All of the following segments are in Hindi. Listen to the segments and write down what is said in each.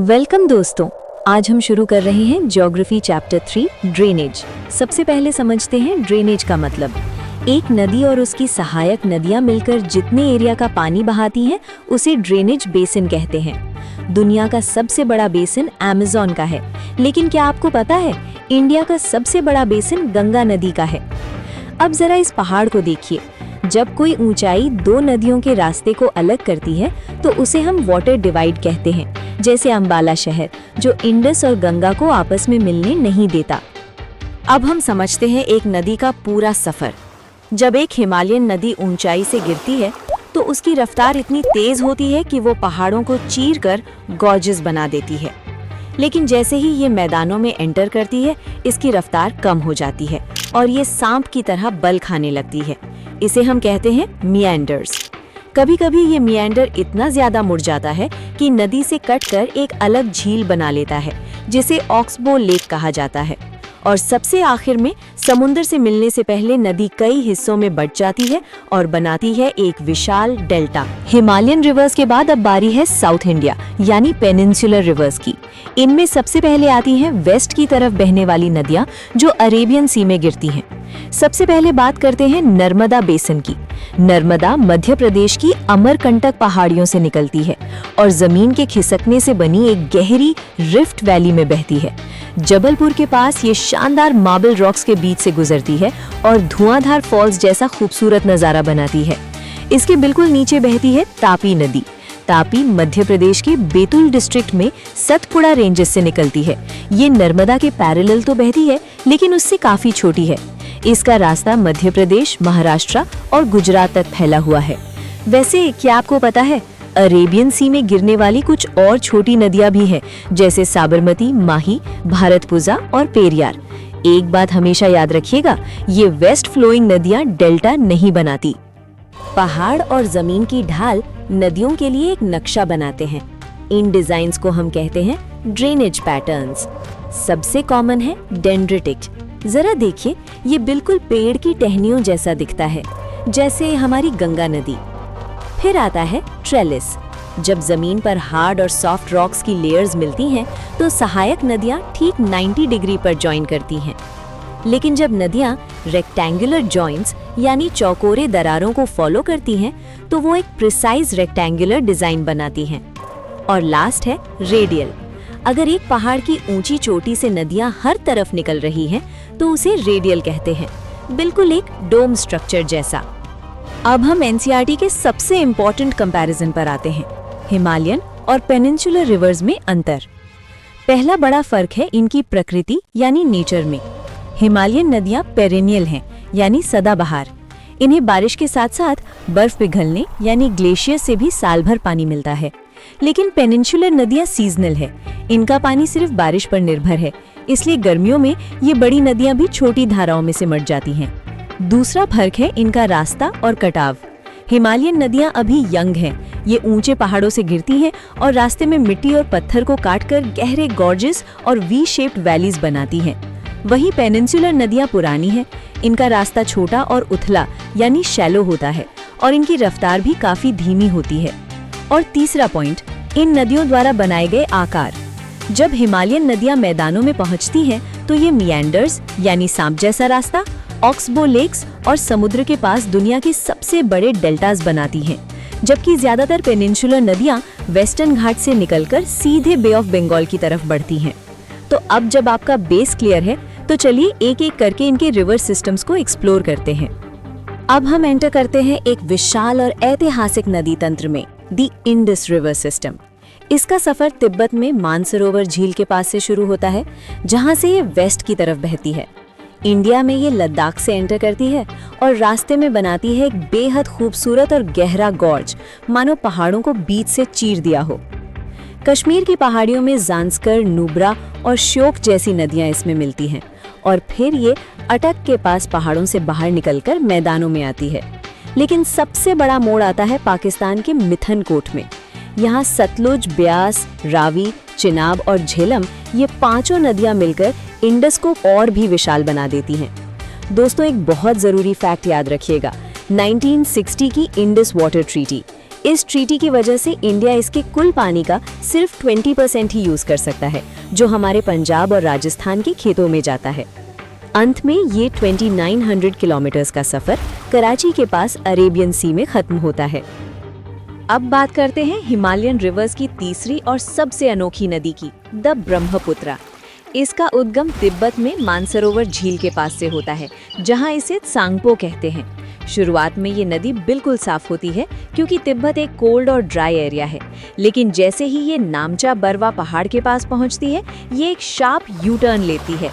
वेलकम दोस्तों, आज हम शुरू कर रहे हैं ज्योग्राफी चैप्टर 3 ड्रेनेज। सबसे पहले समझते हैं ड्रेनेज का मतलब। एक नदी और उसकी सहायक नदियां मिलकर जितने एरिया का पानी बहाती हैं उसे ड्रेनेज बेसिन कहते हैं। दुनिया का सबसे बड़ा बेसिन अमेज़न का है, लेकिन क्या आपको पता है इंडिया का सबसे बड़ा बेसिन गंगा नदी का है। अब जरा इस पहाड़ को देखिए। जब कोई ऊंचाई दो नदियों के रास्ते को अलग करती है तो उसे हम वाटर डिवाइड कहते हैं, जैसे अंबाला शहर जो इंडस और गंगा को आपस में मिलने नहीं देता। अब हम समझते हैं एक नदी का पूरा सफर। जब एक हिमालयन नदी ऊंचाई से गिरती है तो उसकी रफ्तार इतनी तेज होती है कि वो पहाड़ों को चीरकर गॉर्जेस बना देती है। लेकिन जैसे ही ये मैदानों में एंटर करती है, इसकी रफ्तार कम हो जाती है और ये सांप की तरह बल खाने लगती है। इसे हम कहते हैं मियांडर्स। कभी कभी ये मियांडर इतना ज्यादा मुड़ जाता है कि नदी से कटकर एक अलग झील बना लेता है, जिसे ऑक्सबो लेक कहा जाता है। और सबसे आखिर में समुद्र से मिलने से पहले नदी कई हिस्सों में बंट जाती है और बनाती है एक विशाल डेल्टा। हिमालयन रिवर्स के बाद अब बारी है साउथ इंडिया यानी पेनिनसुलर रिवर्स की। इनमें सबसे पहले आती हैं वेस्ट की तरफ बहने वाली नदियां जो अरेबियन सी में गिरती हैं। सबसे पहले बात करते हैं नर्मदा बेसिन की। नर्मदा मध्य प्रदेश की अमरकंटक पहाड़ियों से निकलती है और जमीन के खिसकने से बनी एक गहरी रिफ्ट वैली में बहती है। जबलपुर के पास ये शानदार मार्बल रॉक्स के बीच से गुजरती है और धुआंधार फॉल्स जैसा खूबसूरत नजारा बनाती है। इसके बिल्कुल नीचे बहती है तापी नदी। तापी मध्य प्रदेश के बैतूल डिस्ट्रिक्ट में सतपुड़ा रेंजेस से निकलती है। ये नर्मदा के पैरेलल तो बहती है, लेकिन उससे काफी छोटी है। इसका रास्ता मध्य प्रदेश, महाराष्ट्र और गुजरात तक फैला हुआ है। वैसे क्या आपको पता है अरेबियन सी में गिरने वाली कुछ और छोटी नदियां भी हैं, जैसे साबरमती, माही, भारतपुजा और पेरियार। एक बात हमेशा याद रखिएगा, ये वेस्ट फ्लोइंग नदियां डेल्टा नहीं बनाती। पहाड़ और जमीन की ढाल नदियों के लिए एक नक्शा बनाते हैं। इन डिजाइन्स को हम कहते हैं ड्रेनेज पैटर्न्स। सबसे कॉमन है डेंड्रिटिक। जरा देखिए, ये बिल्कुल पेड़ की टहनियों जैसा दिखता है, जैसे हमारी गंगा नदी। फिर आता है ट्रेलिस। जब जमीन पर हार्ड और सॉफ्ट रॉक्स की लेयर्स मिलती हैं तो सहायक नदियां ठीक 90 डिग्री पर ज्वाइन करती हैं। लेकिन जब नदियां रेक्टेंगुलर जॉइंट्स यानी चौकोरे दरारों को फॉलो करती हैं तो वो एक प्रिसाइज रेक्टेंगुलर डिजाइन बनाती हैं। और लास्ट है रेडियल। अगर एक पहाड़ की ऊंची चोटी से नदियां हर तरफ निकल रही हैं तो उसे रेडियल कहते हैं, बिल्कुल एक डोम स्ट्रक्चर जैसा। अब हम एनसीईआरटी के सबसे इम्पोर्टेंट कंपैरिजन पर आते हैं, हिमालयन और पेनिनसुलर रिवर्स में अंतर। पहला बड़ा फर्क है इनकी प्रकृति यानी नेचर में। हिमालयन नदियां पेरेनियल हैं यानी सदाबहार। इन्हें बारिश के साथ साथ बर्फ पिघलने यानी ग्लेशियर से भी साल भर पानी मिलता है। लेकिन पेनिनसुलर नदियां सीजनल है। इनका पानी सिर्फ बारिश पर निर्भर है, इसलिए गर्मियों में ये बड़ी नदियां भी छोटी धाराओं में सिमट जाती हैं। दूसरा फर्क है इनका रास्ता और कटाव। हिमालयन नदियां अभी यंग हैं। ये ऊंचे पहाड़ों से गिरती हैं और रास्ते में मिट्टी और पत्थर को काटकर गहरे गॉर्जेस और वी शेप्ड वैलीज बनाती हैं। वहीं पेनिनसुलर नदियां पुरानी हैं। इनका रास्ता छोटा और उथला यानी शैलो होता है और इनकी रफ्तार भी काफी धीमी होती है। और तीसरा पॉइंट, इन नदियों द्वारा बनाए गए आकार। जब हिमालयन नदियां मैदानों में पहुंचती हैं तो ये मियांडर्स यानी सांप जैसा रास्ता, ऑक्सबो लेक्स और समुद्र के पास दुनिया के सबसे बड़े डेल्टास बनाती हैं, जबकि ज्यादातर पेनिनसुलर नदियां वेस्टर्न घाट से निकलकर सीधे बे ऑफ बंगाल की तरफ बढ़ती हैं। तो अब जब आपका बेस क्लियर है तो चलिए एक एक करके इनके रिवर सिस्टम्स को एक्सप्लोर करते हैं। अब हम एंटर करते हैं एक विशाल और ऐतिहासिक नदी तंत्र में, द इंडस रिवर सिस्टम। इसका सफर तिब्बत में मानसरोवर झील के पास से शुरू होता है, जहां से ये वेस्ट की तरफ बहती है। इंडिया में ये लद्दाख से एंटर करती है और रास्ते में बनाती है एक बेहद खूबसूरत और गहरा गॉर्ज, मानो पहाड़ों को बीच से चीर दिया हो। कश्मीर की पहाड़ियों में जांस्कर, नुब्रा और श्योक जैसी नदियां इसमें मिलती हैं और फिर ये अटक के पास पहाड़ों से बाहर निकलकर मैदानों में आती है। लेकिन सबसे बड़ा मोड़ आता है पाकिस्तान के मिथनकोट में। यहाँ सतलुज, ब्यास, रावी, चिनाब और झेलम ये पांचों नदियां मिलकर इंडस को और भी विशाल बना देती हैं। दोस्तों, एक बहुत जरूरी फैक्ट याद रखिएगा, 1960 की इंडस वाटर ट्रीटी इस ट्रीटी की वजह से इंडिया इसके कुल पानी का सिर्फ 20% ही यूज कर सकता है, जो हमारे पंजाब और राजस्थान के खेतों में जाता है। अंत में ये 2900 किलोमीटर्स का सफर कराची के पास अरेबियन सी में खत्म होता है। अब बात करते हैं हिमालयन रिवर्स की तीसरी और सबसे अनोखी नदी की, द ब्रह्मपुत्रा। इसका उद्गम तिब्बत में मानसरोवर झील के पास से होता है, जहां इसे त्सांगपो कहते हैं। शुरुआत में ये नदी बिल्कुल साफ होती है क्योंकि तिब्बत एक कोल्ड और ड्राई एरिया है, लेकिन जैसे ही ये नामचा बरवा पहाड़ के पास पहुंचती है, ये एक शार्प यू टर्न लेती है।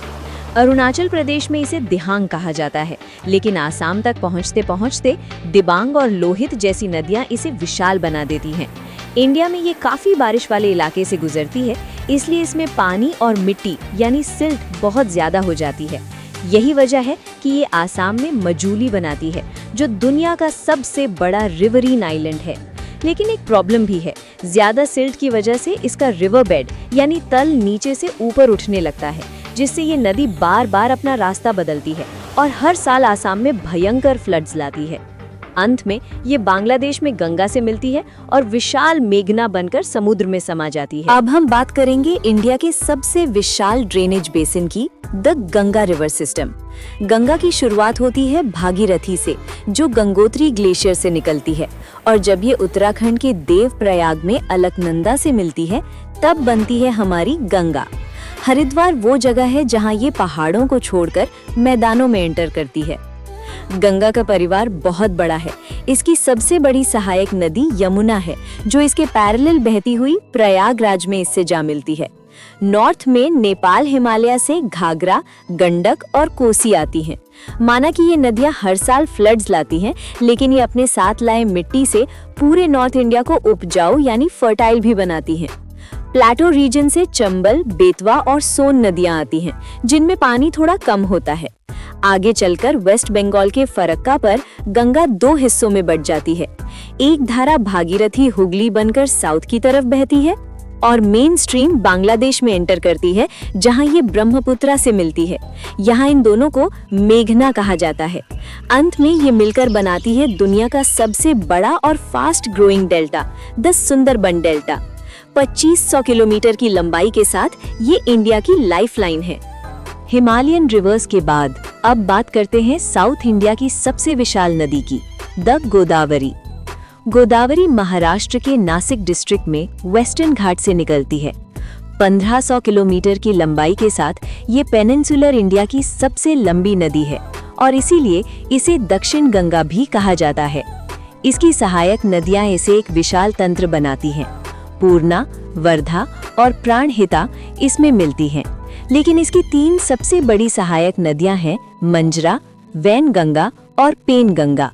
अरुणाचल प्रदेश में इसे दिहांग कहा जाता है, लेकिन आसाम तक पहुंचते पहुंचते दिबांग और लोहित जैसी नदियां इसे विशाल बना देती हैं। इंडिया में ये काफ़ी बारिश वाले इलाके से गुजरती है, इसलिए इसमें पानी और मिट्टी यानी सिल्ट बहुत ज़्यादा हो जाती है। यही वजह है कि ये आसाम में मजूली बनाती है, जो दुनिया का सबसे बड़ा रिवरीन आइलैंड है। लेकिन एक प्रॉब्लम भी है, ज़्यादा सिल्ट की वजह से इसका रिवर बेड यानी तल नीचे से ऊपर उठने लगता है, जिससे ये नदी बार बार अपना रास्ता बदलती है और हर साल आसाम में भयंकर फ्लड्स लाती है। अंत में ये बांग्लादेश में गंगा से मिलती है और विशाल मेघना बनकर समुद्र में समा जाती है। अब हम बात करेंगे इंडिया के सबसे विशाल ड्रेनेज बेसिन की, the Ganga river system. Ganga की शुरुआत होती है भागीरथी से, जो गंगोत्री ग्लेशियर से निकलती है, और जब ये उत्तराखंड के देवप्रयाग में अलकनंदा से मिलती है, तब बनती है हमारी गंगा। हरिद्वार वो जगह है जहाँ ये पहाड़ों को छोड़कर मैदानों में एंटर करती है। गंगा का परिवार बहुत बड़ा है। इसकी सबसे बड़ी सहायक नदी यमुना है, जो इसके पैरेलल बहती हुई प्रयागराज में इससे जा मिलती है। नॉर्थ में नेपाल हिमालय से घाघरा, गंडक और कोसी आती हैं। माना कि ये नदियां हर साल फ्लड्स लाती हैं, लेकिन ये अपने साथ लाए मिट्टी से पूरे नॉर्थ इंडिया को उपजाऊ यानी फर्टाइल भी बनाती हैं। प्लेटो रीजन से चंबल, बेतवा और सोन नदियां आती हैं, जिनमें पानी थोड़ा कम होता है। आगे चलकर वेस्ट बंगाल के फरक्का पर गंगा दो हिस्सों में बट जाती है। एक धारा भागीरथी हुगली बनकर साउथ की तरफ बहती है और मेन स्ट्रीम बांग्लादेश में एंटर करती है, जहां ये ब्रह्मपुत्रा से मिलती है। यहाँ इन दोनों को मेघना कहा जाता है। अंत में ये मिलकर बनाती है दुनिया का सबसे बड़ा और fast growing delta, the Sundarban delta. 2500 kilometre की लंबाई के साथ ये इंडिया की लाइफलाइन है। हिमालयन रिवर्स के बाद अब बात करते हैं साउथ इंडिया की सबसे विशाल नदी की, द गोदावरी। गोदावरी महाराष्ट्र के नासिक डिस्ट्रिक्ट में वेस्टर्न घाट से निकलती है। 1500 किलोमीटर की लंबाई के साथ ये पेनिनसुलर इंडिया की सबसे लंबी नदी है और इसीलिए इसे दक्षिण गंगा भी कहा जाता है। इसकी सहायक नदियां इसे एक विशाल तंत्र बनाती हैं। पूर्णा, वर्धा और प्राणहिता इसमें मिलती हैं, लेकिन इसकी 3 सबसे बड़ी सहायक नदियां हैं मंजरा, वैनगंगा और पेनगंगा।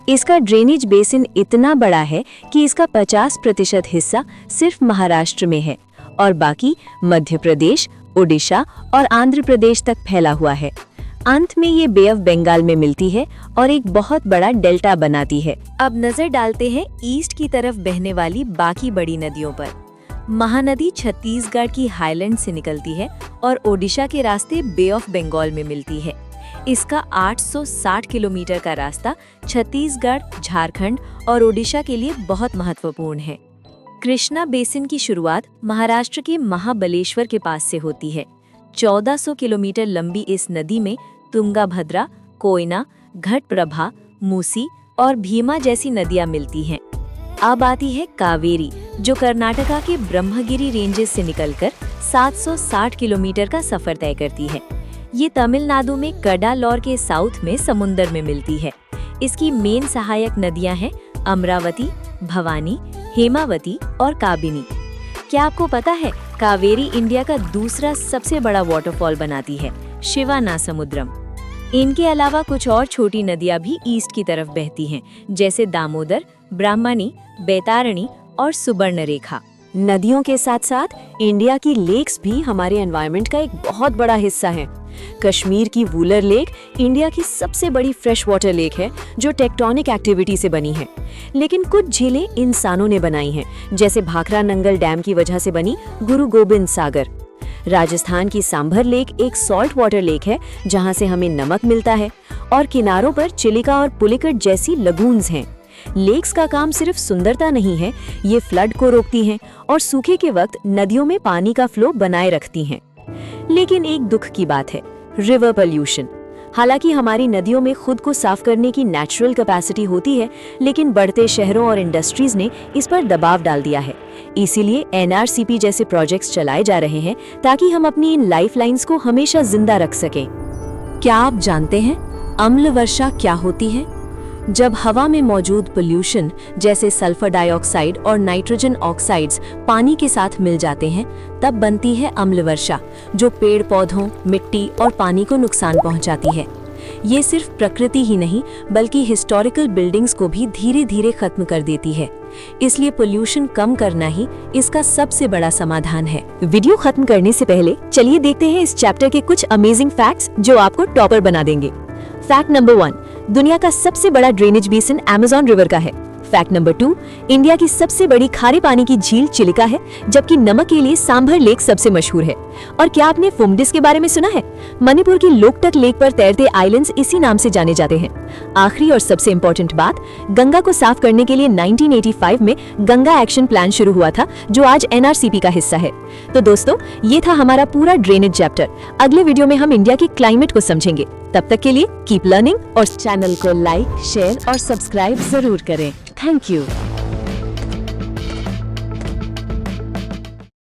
इसका ड्रेनेज बेसिन इतना बड़ा है कि इसका 50% हिस्सा सिर्फ महाराष्ट्र में है और बाकी मध्य प्रदेश, ओडिशा और आंध्र प्रदेश तक फैला हुआ है। अंत में ये बे ऑफ बंगाल में मिलती है और एक बहुत बड़ा डेल्टा बनाती है। अब नजर डालते हैं ईस्ट की तरफ बहने वाली बाकी बड़ी नदियों पर। महानदी छत्तीसगढ़ की हाईलैंड से निकलती है और ओडिशा के रास्ते बे ऑफ बंगाल में मिलती है। इसका 860 किलोमीटर का रास्ता छत्तीसगढ़, झारखंड और ओडिशा के लिए बहुत महत्वपूर्ण है। कृष्णा बेसिन की शुरुआत महाराष्ट्र के महाबलेश्वर के पास से होती है। 1400 किलोमीटर लंबी इस नदी में तुंगाभद्रा, कोयना, घटप्रभा, मूसी और भीमा जैसी नदियां मिलती हैं। अब आती है कावेरी, जो कर्नाटका के ब्रह्मगिरी रेंजेस से निकलकर 760 किलोमीटर का सफर तय करती है। ये तमिलनाडु में कडालौर के साउथ में समुंदर में मिलती है। इसकी मेन सहायक नदियां हैं अमरावती, भवानी, हेमावती और काबिनी। क्या आपको पता है कावेरी इंडिया का दूसरा सबसे बड़ा वाटरफॉल बनाती है, शिवानासमुद्रम। इनके अलावा कुछ और छोटी नदियां भी ईस्ट की तरफ बहती हैं, जैसे दामोदर, ब्राह्मणी, बैतारणी और सुवर्णरेखा। नदियों के साथ साथ इंडिया की लेक्स भी हमारे एनवायरनमेंट का एक बहुत बड़ा हिस्सा है। कश्मीर की वूलर लेक इंडिया की सबसे बड़ी फ्रेश वाटर लेक है, जो टेक्टोनिक एक्टिविटी से बनी है। लेकिन कुछ झीलें इंसानों ने बनाई हैं, जैसे भाखरा नंगल डैम की वजह से बनी गुरु गोबिंद सागर। राजस्थान की सांभर लेक एक सॉल्ट वाटर लेक है, जहां से हमें नमक मिलता है, और किनारों पर चिलिका और पुलिकट जैसी लगून्स हैं। लेक्स का काम सिर्फ सुंदरता नहीं है, ये फ्लड को रोकती हैं और सूखे के वक्त नदियों में पानी का फ्लो बनाए रखती हैं। लेकिन एक दुख की बात है, रिवर पोल्यूशन। हालांकि हमारी नदियों में खुद को साफ करने की नेचुरल कैपेसिटी होती है, लेकिन बढ़ते शहरों और इंडस्ट्रीज ने इस पर दबाव डाल दिया है। इसीलिए एनआरसीपी जैसे प्रोजेक्ट्स चलाए जा रहे हैं ताकि हम अपनी इन लाइफलाइंस को हमेशा जिंदा रख सकें। क्या आप जानते हैं अम्ल वर्षा क्या होती है? जब हवा में मौजूद पोल्यूशन जैसे सल्फर डाइऑक्साइड और नाइट्रोजन ऑक्साइड्स पानी के साथ मिल जाते हैं, तब बनती है अम्ल वर्षा, जो पेड़ पौधों, मिट्टी और पानी को नुकसान पहुंचाती है। ये सिर्फ प्रकृति ही नहीं बल्कि हिस्टोरिकल बिल्डिंग्स को भी धीरे धीरे खत्म कर देती है। इसलिए पोल्यूशन कम करना ही इसका सबसे बड़ा समाधान है। वीडियो खत्म करने से पहले चलिए देखते हैं इस चैप्टर के कुछ अमेजिंग फैक्ट्स जो आपको टॉपर बना देंगे। फैक्ट नंबर 1, दुनिया का सबसे बड़ा ड्रेनेज बेसिन अमेज़न रिवर का है। फैक्ट नंबर 2, इंडिया की सबसे बड़ी खारे पानी की झील चिलिका है, जबकि नमक के लिए सांभर लेक सबसे मशहूर है। और क्या आपने फुमडिस के बारे में सुना है? मणिपुर की लोकटक लेक पर तैरते आइलैंड्स इसी नाम से जाने जाते हैं। आखिरी और सबसे इम्पोर्टेंट बात, गंगा को साफ करने के लिए 1985 में गंगा एक्शन प्लान शुरू हुआ था, जो आज एनआरसीपी का हिस्सा है। तो दोस्तों, ये था हमारा पूरा ड्रेनेज चैप्टर। अगले वीडियो में हम इंडिया के क्लाइमेट को समझेंगे। तब तक के लिए कीप लर्निंग और चैनल को लाइक, शेयर और सब्सक्राइब जरूर करें। Thank you.